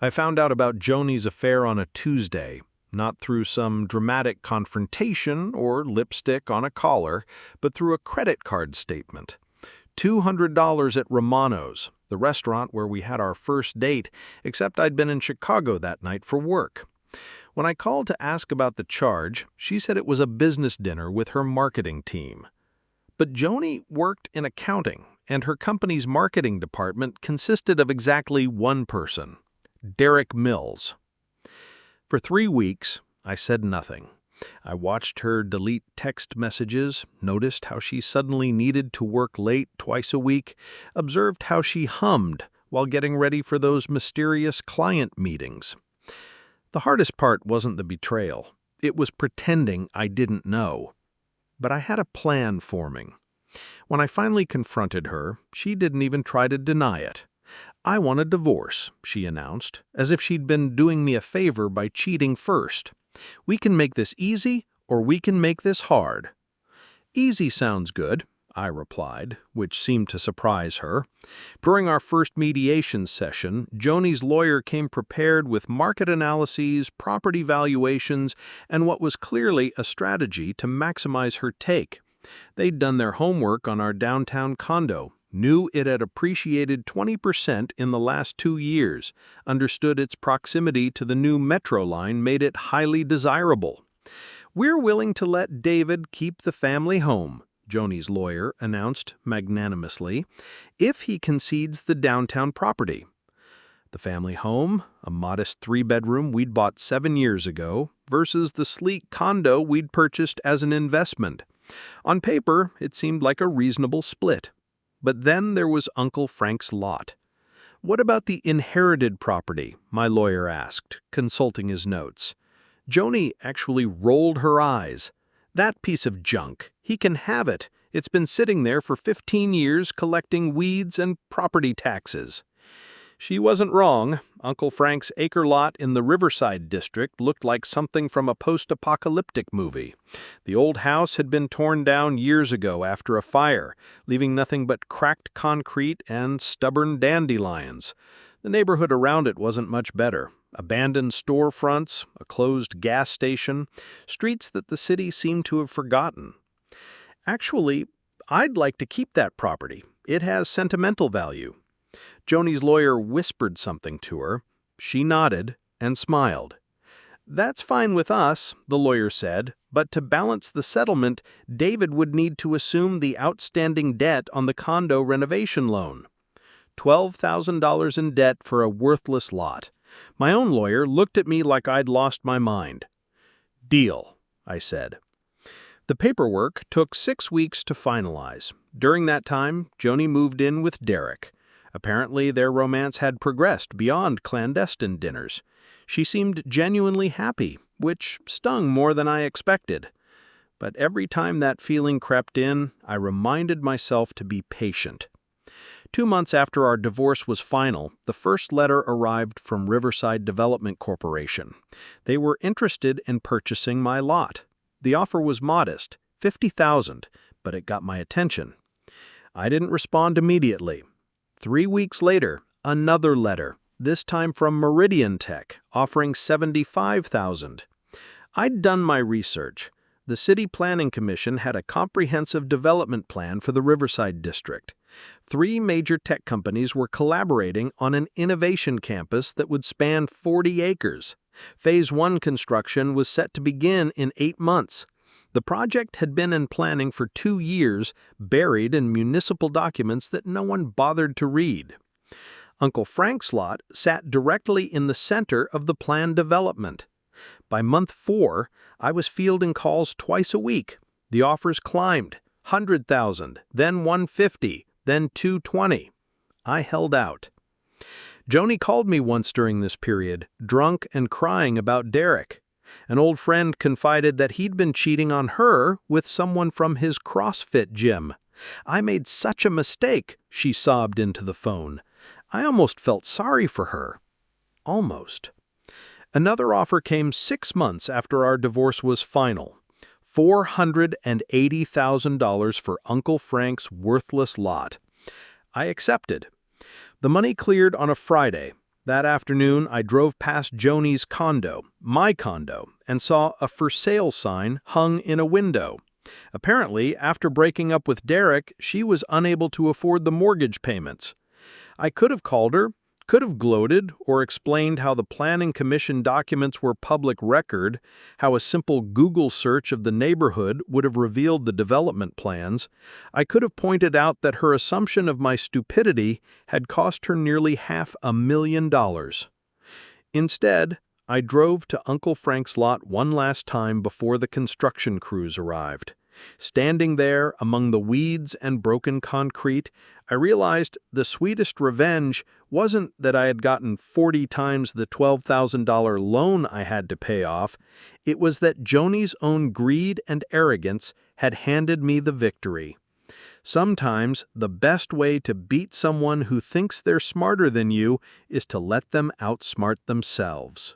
I found out about Joni's affair on a Tuesday, not through some dramatic confrontation or lipstick on a collar, but through a credit card statement. $200 at Romano's, the restaurant where we had our first date, except I'd been in Chicago that night for work. When I called to ask about the charge, she said it was a business dinner with her marketing team. But Joni worked in accounting, and her company's marketing department consisted of exactly one person, Derek Mills. For 3 weeks, I said nothing. I watched her delete text messages, noticed how she suddenly needed to work late twice a week, observed how she hummed while getting ready for those mysterious client meetings. The hardest part wasn't the betrayal. It was pretending I didn't know. But I had a plan forming. When I finally confronted her, she didn't even try to deny it. "I want a divorce," she announced, as if she'd been doing me a favor by cheating first. "We can make this easy, or we can make this hard." "Easy sounds good," I replied, which seemed to surprise her. During our first mediation session, Joni's lawyer came prepared with market analyses, property valuations, and what was clearly a strategy to maximize her take. They'd done their homework on our downtown condo, knew it had appreciated 20% in the last 2 years, understood its proximity to the new metro line made it highly desirable. "We're willing to let David keep the family home," Joni's lawyer announced magnanimously, "if he concedes the downtown property." The family home, a modest 3-bedroom we'd bought 7 years ago, versus the sleek condo we'd purchased as an investment. On paper, it seemed like a reasonable split. But then there was Uncle Frank's lot. "What about the inherited property?" my lawyer asked, consulting his notes. Joni actually rolled her eyes. "That piece of junk. He can have it. It's been sitting there for 15 years collecting weeds and property taxes." She wasn't wrong. Uncle Frank's acre lot in the Riverside district looked like something from a post-apocalyptic movie. The old house had been torn down years ago after a fire, leaving nothing but cracked concrete and stubborn dandelions. The neighborhood around it wasn't much better. Abandoned storefronts, a closed gas station, streets that the city seemed to have forgotten. "Actually, I'd like to keep that property. It has sentimental value." Joni's lawyer whispered something to her. She nodded and smiled. "That's fine with us," the lawyer said, "but to balance the settlement, David would need to assume the outstanding debt on the condo renovation loan." $12,000 in debt for a worthless lot. My own lawyer looked at me like I'd lost my mind. "Deal," I said. The paperwork took 6 weeks to finalize. During that time, Joni moved in with Derek. Apparently, their romance had progressed beyond clandestine dinners. She seemed genuinely happy, which stung more than I expected. But every time that feeling crept in, I reminded myself to be patient. 2 months after our divorce was final, the first letter arrived from Riverside Development Corporation. They were interested in purchasing my lot. The offer was modest, $50,000, but it got my attention. I didn't respond immediately. 3 weeks later, another letter, this time from Meridian Tech, offering $75,000. I'd done my research. The City Planning Commission had a comprehensive development plan for the Riverside District. 3 major tech companies were collaborating on an innovation campus that would span 40 acres. Phase 1 construction was set to begin in 8 months. The project had been in planning for 2 years, buried in municipal documents that no one bothered to read. Uncle Frank's lot sat directly in the center of the planned development. By month 4, I was fielding calls twice a week. The offers climbed, $100,000, then $150,000, then $220,000. I held out. Joni called me once during this period, drunk and crying about Derek. An old friend confided that he'd been cheating on her with someone from his CrossFit gym. "I made such a mistake," she sobbed into the phone. I almost felt sorry for her. Almost. Another offer came 6 months after our divorce was final. $480,000 for Uncle Frank's worthless lot. I accepted. The money cleared on a Friday. That afternoon, I drove past Joni's condo, my condo, and saw a for sale sign hung in a window. Apparently, after breaking up with Derek, she was unable to afford the mortgage payments. I could have called her, could have gloated, or explained how the Planning Commission documents were public record, how a simple Google search of the neighborhood would have revealed the development plans. I could have pointed out that her assumption of my stupidity had cost her nearly $500,000. Instead, I drove to Uncle Frank's lot one last time before the construction crews arrived. Standing there among the weeds and broken concrete, I realized the sweetest revenge wasn't that I had gotten 40 times the $12,000 loan I had to pay off. It was that Joni's own greed and arrogance had handed me the victory. Sometimes the best way to beat someone who thinks they're smarter than you is to let them outsmart themselves.